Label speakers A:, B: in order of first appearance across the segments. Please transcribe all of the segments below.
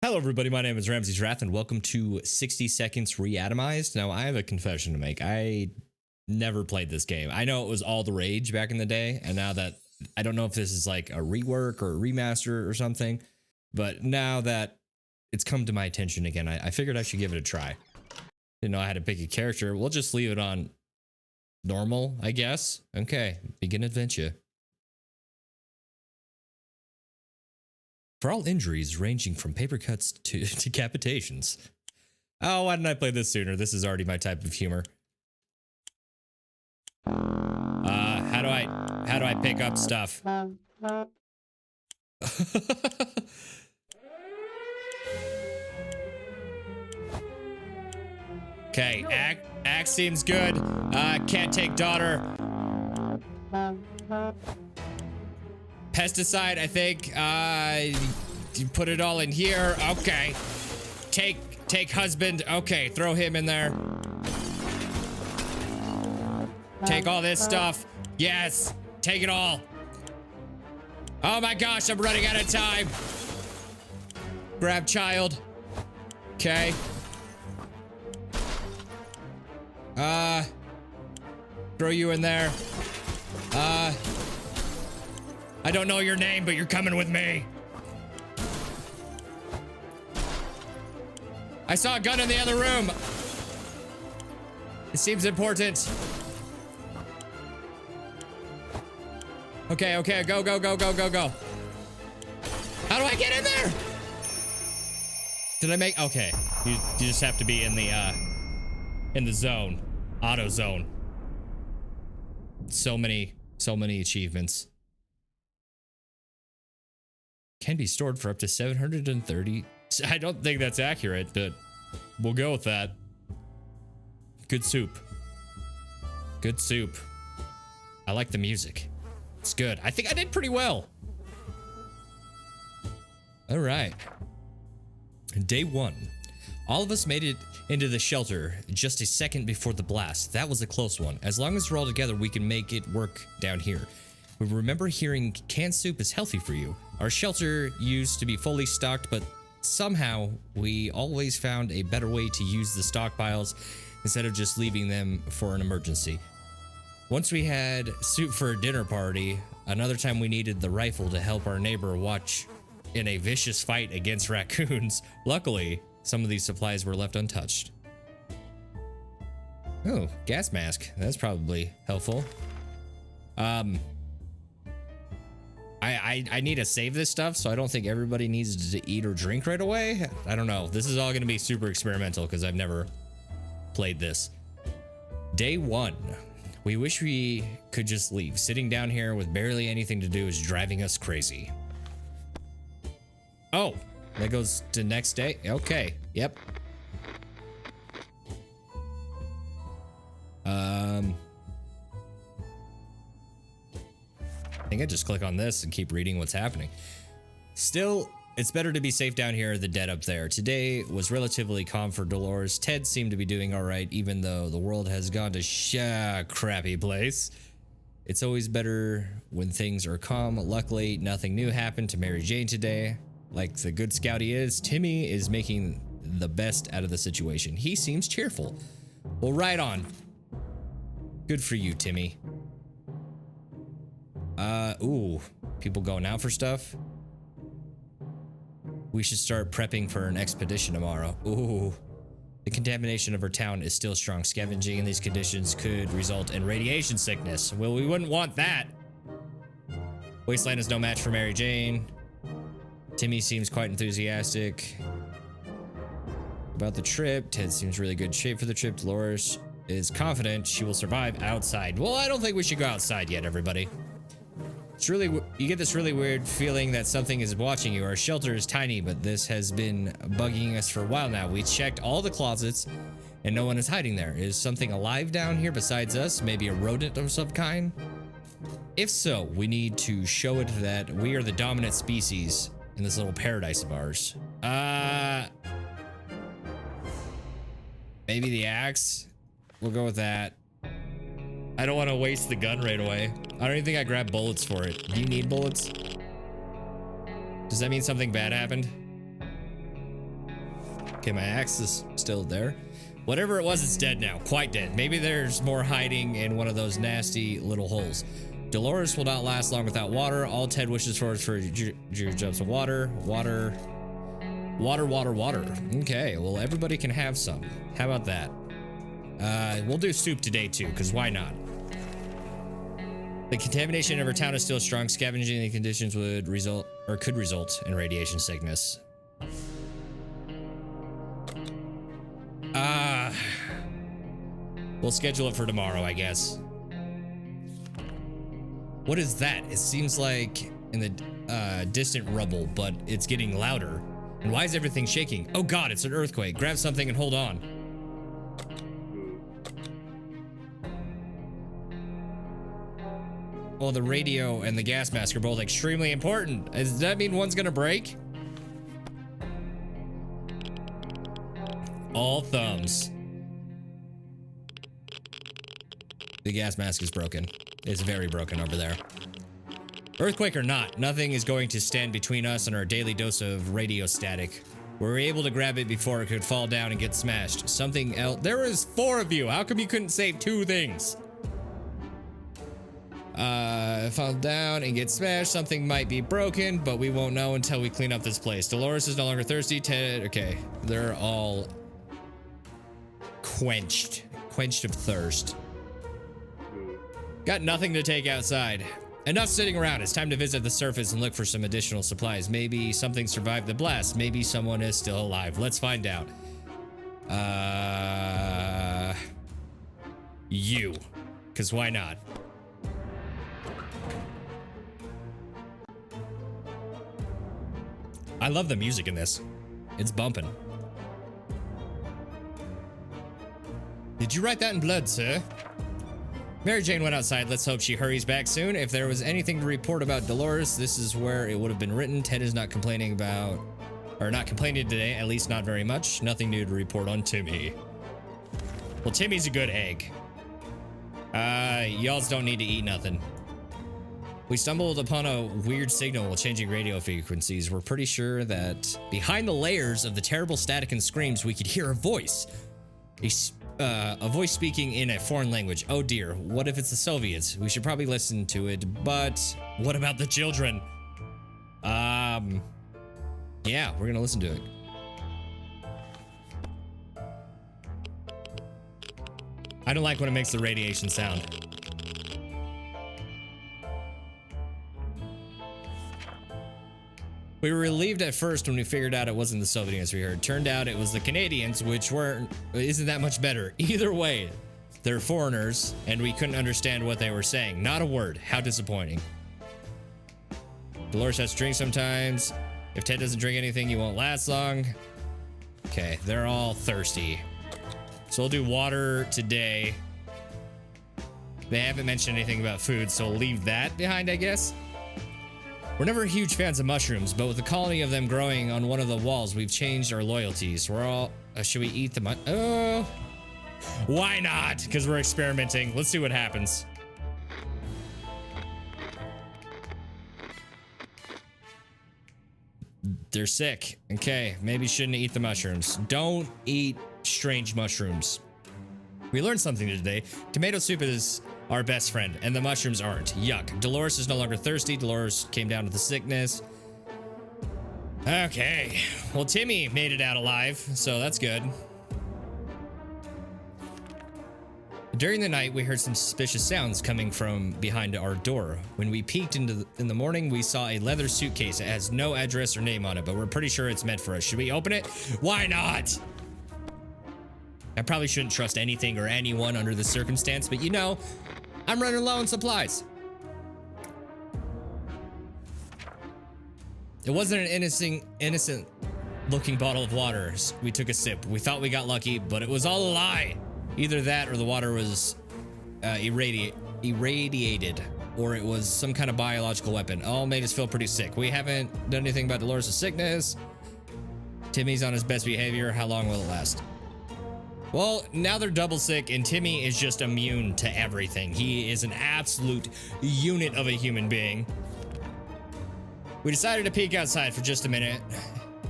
A: Hello everybody, my name is Ramsey's Wrath and welcome to 60 Seconds Reatomized. Now I have a confession to make. I never played this game. I know it was all the rage back in the day, and now that I don't know if this is like a rework or a remaster or something, but now that it's come to my attention again, I figured I should give it a try. Didn't know I had to pick a character. We'll just leave it on normal, I guess. Okay, begin adventure. For all injuries ranging from paper cuts to decapitations. Oh, why didn't I play this sooner? This is already my type of humor. How do I pick up stuff? Okay, axe seems good. Can't take daughter. Pesticide, I think. You put it all in here. Okay. Take husband. Okay, throw him in there. Take all this stuff. Yes, take it all. Oh my gosh, I'm running out of time. Grab child. Okay. Throw you in there. I don't know your name, but you're coming with me. I saw a gun in the other room. It seems important. Okay, go. How do I get in there? Did I make, okay. You just have to be in the zone. Auto zone. So many achievements. Can be stored for up to 730. I don't think that's accurate, but we'll go with that. Good soup. Good soup. I like the music. It's good. I think I did pretty well. All right. Day 1. All of us made it into the shelter just a second before the blast. That was a close one. As long as we're all together, we can make it work down here. We remember hearing canned soup is healthy for you. Our shelter used to be fully stocked, but somehow we always found a better way to use the stockpiles instead of just leaving them for an emergency. Once we had soup for a dinner party, another time we needed the rifle to help our neighbor watch in a vicious fight against raccoons. Luckily, some of these supplies were left untouched. Oh, gas mask. That's probably helpful. I need to save this stuff, so I don't think everybody needs to eat or drink right away. I don't know. This is all going to be super experimental because I've never played this. Day 1. We wish we could just leave. Sitting down here with barely anything to do is driving us crazy. Oh, that goes to next day. Okay. Yep. I think I just click on this and keep reading what's happening. Still, it's better to be safe down here than dead up there. Today was relatively calm for Dolores. Ted seemed to be doing all right, even though the world has gone to crappy place. It's always better when things are calm. Luckily, nothing new happened to Mary Jane today. Like the good scout he is, Timmy is making the best out of the situation. He seems cheerful. Well, right on. Good for you, Timmy. Ooh, people going out for stuff. We should start prepping for an expedition tomorrow. Ooh, the contamination of our town is still strong. Scavenging in these conditions could result in radiation sickness. Well, we wouldn't want that. Wasteland is no match for Mary Jane. Timmy seems quite enthusiastic about the trip. Ted seems really good shape for the trip. Dolores is confident she will survive outside. Well, I don't think we should go outside yet, everybody. It's really, you get this really weird feeling that something is watching you. Our shelter is tiny, but this has been bugging us for a while now. We checked all the closets and no one is hiding there. Is something alive down here besides us? Maybe a rodent of some kind? If so, we need to show it that we are the dominant species in this little paradise of ours. Maybe the axe? We'll go with that. I don't want to waste the gun right away. I don't even think I grabbed bullets for it. Do you need bullets? Does that mean something bad happened? Okay, my axe is still there. Whatever it was, it's dead now. Quite dead. Maybe there's more hiding in one of those nasty little holes. Dolores will not last long without water. All Ted wishes for is for jumps of water. Water. Okay, well, everybody can have some. How about that? We'll do soup today too, because why not? The contamination of our town is still strong. Scavenging the conditions would result, or could result, in radiation sickness. We'll schedule it for tomorrow, I guess. What is that? It seems like in the distant rubble, but it's getting louder. And why is everything shaking? Oh God, it's an earthquake. Grab something and hold on. Well, the radio and the gas mask are both extremely important. Does that mean one's gonna break? All thumbs. The gas mask is broken. It's very broken over there. Earthquake or not, nothing is going to stand between us and our daily dose of radio static. We were able to grab it before it could fall down and get smashed. Something else. There was 4 of you. How come you couldn't save 2 things? Fall down and get smashed. Something might be broken, but we won't know until we clean up this place. Dolores is no longer thirsty. Ted, okay. They're all quenched of thirst. Got nothing to take outside. Enough sitting around. It's time to visit the surface and look for some additional supplies. Maybe something survived the blast. Maybe someone is still alive. Let's find out. You. Because why not? I love the music in this. It's bumping. Did you write that in blood, sir? Mary Jane went outside. Let's hope she hurries back soon. If there was anything to report about Dolores, this is where it would have been written. Ted is not complaining about, or not complaining today, at least not very much. Nothing new to report on Timmy. Well, Timmy's a good egg. Y'alls don't need to eat nothing. We stumbled upon a weird signal while changing radio frequencies. We're pretty sure that behind the layers of the terrible static and screams, we could hear a voice. A voice speaking in a foreign language. Oh dear, what if it's the Soviets? We should probably listen to it, but what about the children? Yeah, we're gonna listen to it. I don't like when it makes the radiation sound. We were relieved at first when we figured out it wasn't the Soviets we heard. Turned out it was the Canadians, which isn't that much better. Either way, they're foreigners, and we couldn't understand what they were saying. Not a word. How disappointing. Dolores has to drink sometimes. If Ted doesn't drink anything, he won't last long. Okay, they're all thirsty. So we'll do water today. They haven't mentioned anything about food, so we'll leave that behind, I guess. We're never huge fans of mushrooms, but with the colony of them growing on one of the walls, we've changed our loyalties. We're all... should we eat the oh, why not? Because we're experimenting. Let's see what happens. They're sick. Okay, maybe shouldn't eat the mushrooms. Don't eat strange mushrooms. We learned something today. Tomato soup is our best friend, and the mushrooms aren't. Yuck. Dolores is no longer thirsty. Dolores came down with the sickness. Okay. Well, Timmy made it out alive, so that's good. During the night, we heard some suspicious sounds coming from behind our door. When we peeked in the morning, we saw a leather suitcase. It has no address or name on it, but we're pretty sure it's meant for us. Should we open it? Why not? I probably shouldn't trust anything or anyone under this circumstance, but you know, I'm running low on supplies. It wasn't an innocent looking bottle of water. We took a sip. We thought we got lucky, but it was all a lie. Either that or the water was irradiated, or it was some kind of biological weapon. All made us feel pretty sick. We haven't done anything about Dolores' sickness. Timmy's on his best behavior. How long will it last? Well, now they're double sick, and Timmy is just immune to everything. He is an absolute unit of a human being. We decided to peek outside for just a minute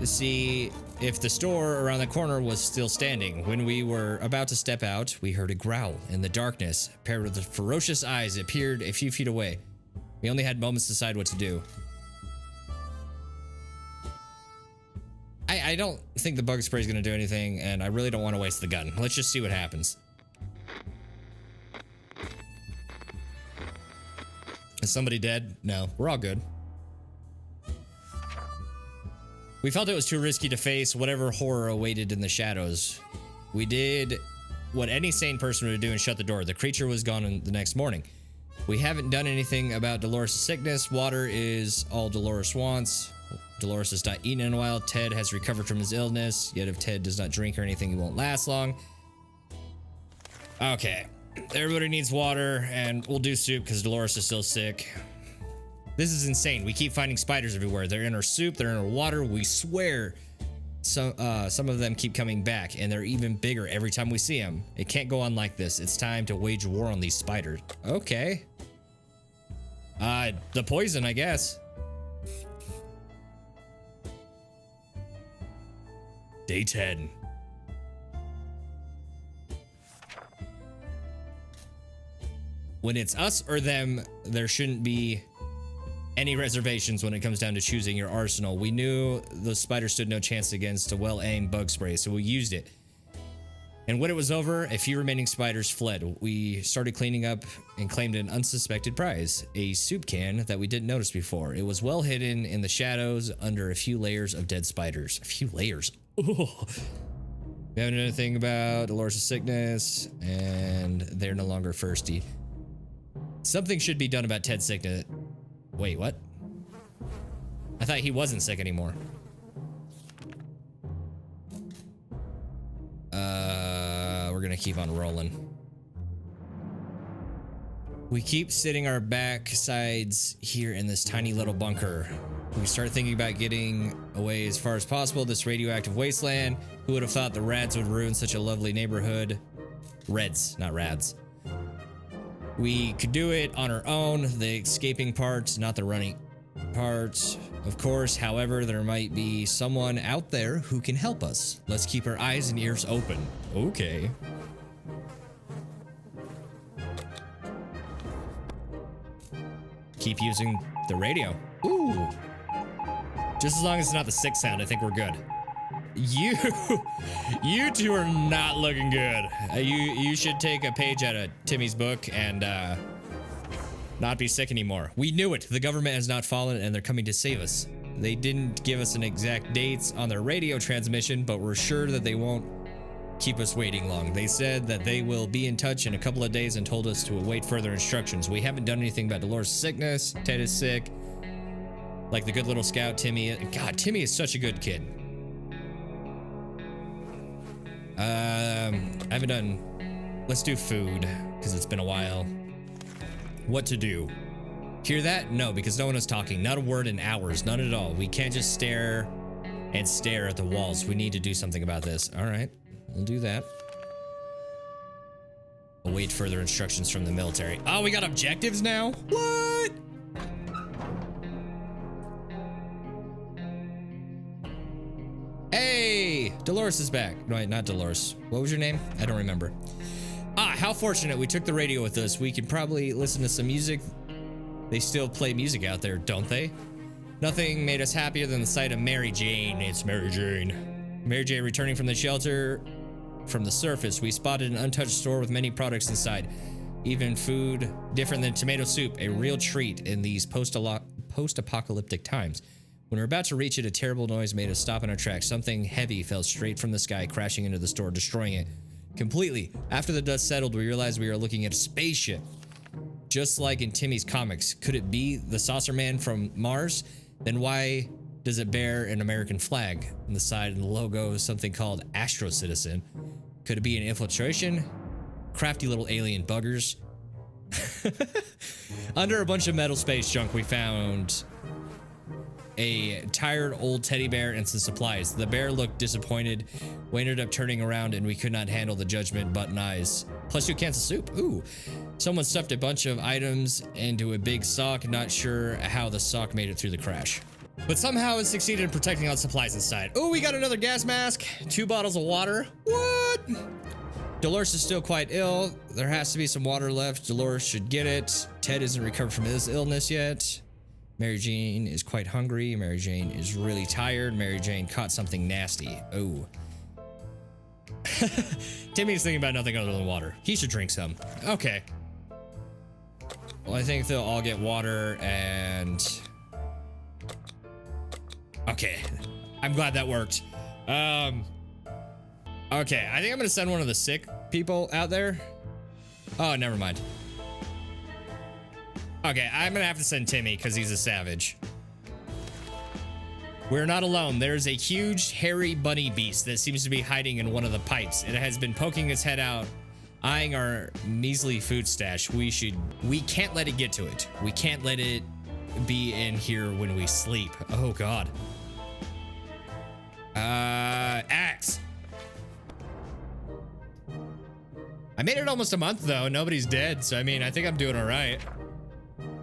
A: to see if the store around the corner was still standing. When we were about to step out, we heard a growl in the darkness, paired with the ferocious eyes. It appeared a few feet away. We only had moments to decide what to do. I don't think the bug spray is going to do anything, and I really don't want to waste the gun. Let's just see what happens. Is somebody dead? No, we're all good. We felt it was too risky to face whatever horror awaited in the shadows. We did what any sane person would do and shut the door. The creature was gone the next morning. We haven't done anything about Dolores' sickness. Water is all Dolores wants. Dolores has not eaten in a while. Ted has recovered from his illness. Yet if Ted does not drink or anything, he won't last long. Okay. Everybody needs water, and we'll do soup because Dolores is still sick. This is insane. We keep finding spiders everywhere. They're in our soup, they're in our water. We swear some of them keep coming back, and they're even bigger every time we see them. It can't go on like this. It's time to wage war on these spiders. Okay. The poison, I guess. Day 10. When it's us or them, there shouldn't be any reservations when it comes down to choosing your arsenal. We knew the spider stood no chance against a well-aimed bug spray, so we used it. And when it was over, a few remaining spiders fled. We started cleaning up and claimed an unsuspected prize, a soup can that we didn't notice before. It was well hidden in the shadows under a few layers of dead spiders. A few layers. Ooh. We haven't done anything about Dolores' sickness, and they're no longer thirsty. Something should be done about Ted's sickness. Wait, what? I thought he wasn't sick anymore. We're gonna keep on rolling. We keep sitting our backsides here in this tiny little bunker. We start thinking about getting away as far as possible. This radioactive wasteland. Who would have thought the rads would ruin such a lovely neighborhood? Reds, not rads. We could do it on our own, the escaping part, not the running part. Of course, however, there might be someone out there who can help us. Let's keep our eyes and ears open. Okay. Keep using the radio. Ooh. Just as long as it's not the sick sound, I think we're good. You two are not looking good. You should take a page out of Timmy's book and not be sick anymore. We knew it. The government has not fallen, and they're coming to save us. They didn't give us an exact dates on their radio transmission, but we're sure that they won't keep us waiting long. They said that they will be in touch in a couple of days and told us to await further instructions. We haven't done anything about Dolores' sickness. Ted is sick. Like the good little scout, Timmy. God, Timmy is such a good kid. I haven't done. Let's do food because it's been a while. What to do? Hear that? No, because no one is talking. Not a word in hours. None at all. We can't just stare and stare at the walls. We need to do something about this. All right, we'll do that. Await further instructions from the military. Oh, we got objectives now? What? Hey, Dolores is back. No, wait, not Dolores. What was your name? I don't remember. Ah, how fortunate we took the radio with us. We can probably listen to some music. They still play music out there, don't they? Nothing made us happier than the sight of Mary Jane. It's Mary Jane. Mary Jane returning from the shelter. From the surface, we spotted an untouched store with many products inside. Even food different than tomato soup, a real treat in these post-apocalyptic times. When we were about to reach it, a terrible noise made us stop in our tracks. Something heavy fell straight from the sky, crashing into the store, destroying it completely. After the dust settled, we realized we were looking at a spaceship. Just like in Timmy's comics. Could it be the Saucer Man from Mars? Then why does it bear an American flag? On the side of the logo is something called Astro Citizen. Could it be an infiltration? Crafty little alien buggers. Under a bunch of metal space junk, we found a tired old teddy bear and some supplies. The bear looked disappointed. We ended up turning around and we could not handle the judgment button eyes. Plus 2 cans of soup. Ooh. Someone stuffed a bunch of items into a big sock. Not sure how the sock made it through the crash. but somehow it succeeded in protecting all supplies inside. Oh, we got another gas mask, 2 bottles of water. What? Dolores is still quite ill. There has to be some water left. Dolores should get it. Ted isn't recovered from his illness yet. Mary Jane is quite hungry. Mary Jane is really tired. Mary Jane caught something nasty. Oh. Timmy's thinking about nothing other than water. He should drink some. Okay. Well, I think they'll all get water and... Okay. I'm glad that worked. Okay, I think I'm gonna send one of the sick people out there. Oh, never mind. Okay, I'm gonna have to send Timmy because he's a savage. We're not alone. There's a huge hairy bunny beast that seems to be hiding in one of the pipes. It has been poking its head out, eyeing our measly food stash. We can't let it get to it. We can't let it be in here when we sleep. Oh God. Axe. I made it almost a month though. Nobody's dead. So I mean, I think I'm doing all right.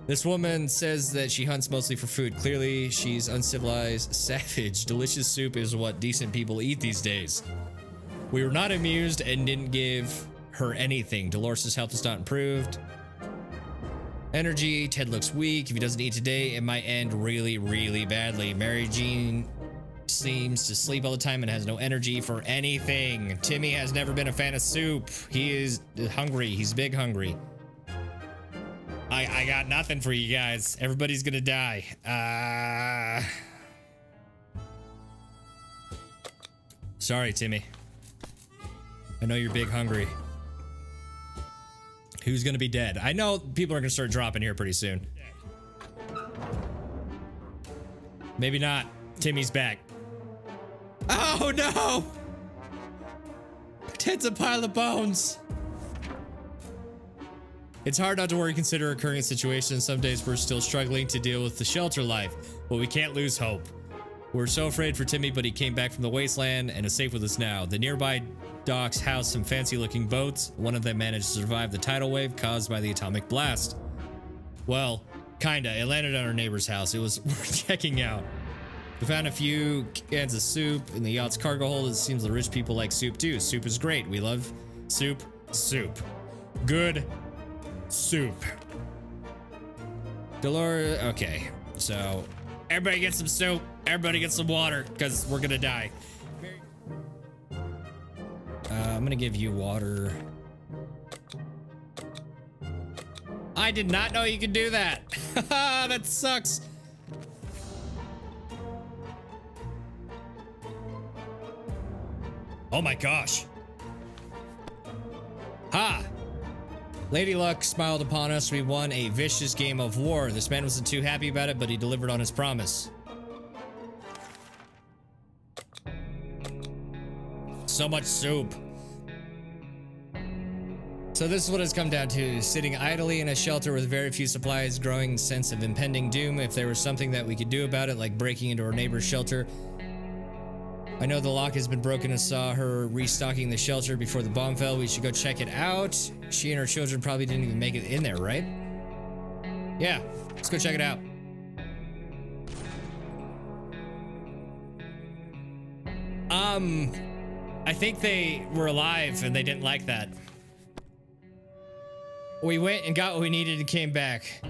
A: This woman says that she hunts mostly for food. Clearly, she's uncivilized, savage. Delicious soup is what decent people eat these days. We were not amused and didn't give her anything. Dolores' health is not improved. Energy. Ted looks weak. If he doesn't eat today, it might end really, really badly. Mary Jean seems to sleep all the time and has no energy for anything. Timmy has never been a fan of soup. He is hungry. He's big hungry. I got nothing for you guys. Everybody's gonna die. Sorry, Timmy. I know you're big hungry. Who's gonna be dead? I know people are gonna start dropping here pretty soon. Maybe not. Timmy's back. Oh no! Ted's a pile of bones. It's hard not to worry consider our current situation. Some days we're still struggling to deal with the shelter life, but we can't lose hope. We're so afraid for Timmy, but he came back from the wasteland and is safe with us now. The nearby docks house some fancy looking boats. One of them managed to survive the tidal wave caused by the atomic blast. Well, kinda. It landed on our neighbor's house. It was worth checking out. We found a few cans of soup in the yacht's cargo hold. It seems the rich people like soup too. Soup is great. We love soup. Soup. Good soup. Dolores, okay. So, everybody get some soup. Everybody get some water, because we're gonna die. I'm gonna give you water. I did not know you could do that. That sucks. Oh my gosh. Ha! Lady Luck smiled upon us. We won a vicious game of war. This man wasn't too happy about it, but he delivered on his promise. So much soup. So this is what it's come down to. Sitting idly in a shelter with very few supplies, growing sense of impending doom. If there was something that we could do about it, like breaking into our neighbor's shelter. I know the lock has been broken and saw her restocking the shelter before the bomb fell. We should go check it out. She and her children probably didn't even make it in there, right? Yeah, let's go check it out. I think they were alive and they didn't like that. We went and got what we needed and came back.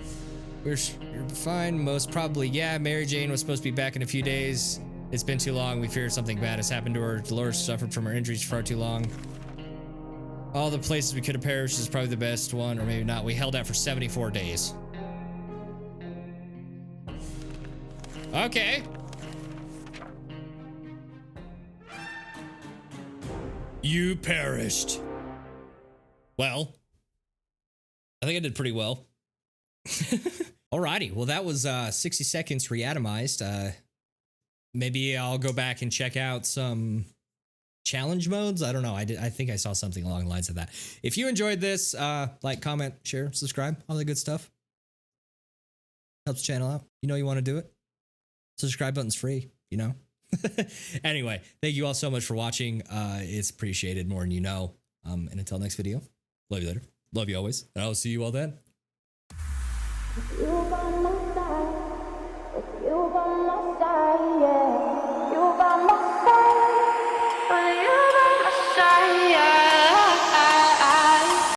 A: We're fine, most probably. Yeah, Mary Jane was supposed to be back in a few days. It's been too long. We fear something bad has happened to her. Dolores suffered from her injuries for far too long. All the places we could have perished is probably the best one, or maybe not. We held out for 74 days. Okay. You perished. Well, I think I did pretty well. Alrighty. Well, that was 60 seconds reatomized. Maybe I'll go back and check out some challenge modes. I don't know. I think I saw something along the lines of that. If you enjoyed this, like, comment, share, subscribe, all the good stuff. Helps the channel out. You know you want to do it. Subscribe button's free, you know. Anyway, thank you all so much for watching. It's appreciated more than you know. And until next video, love you later. Love you always. And I'll see you all then.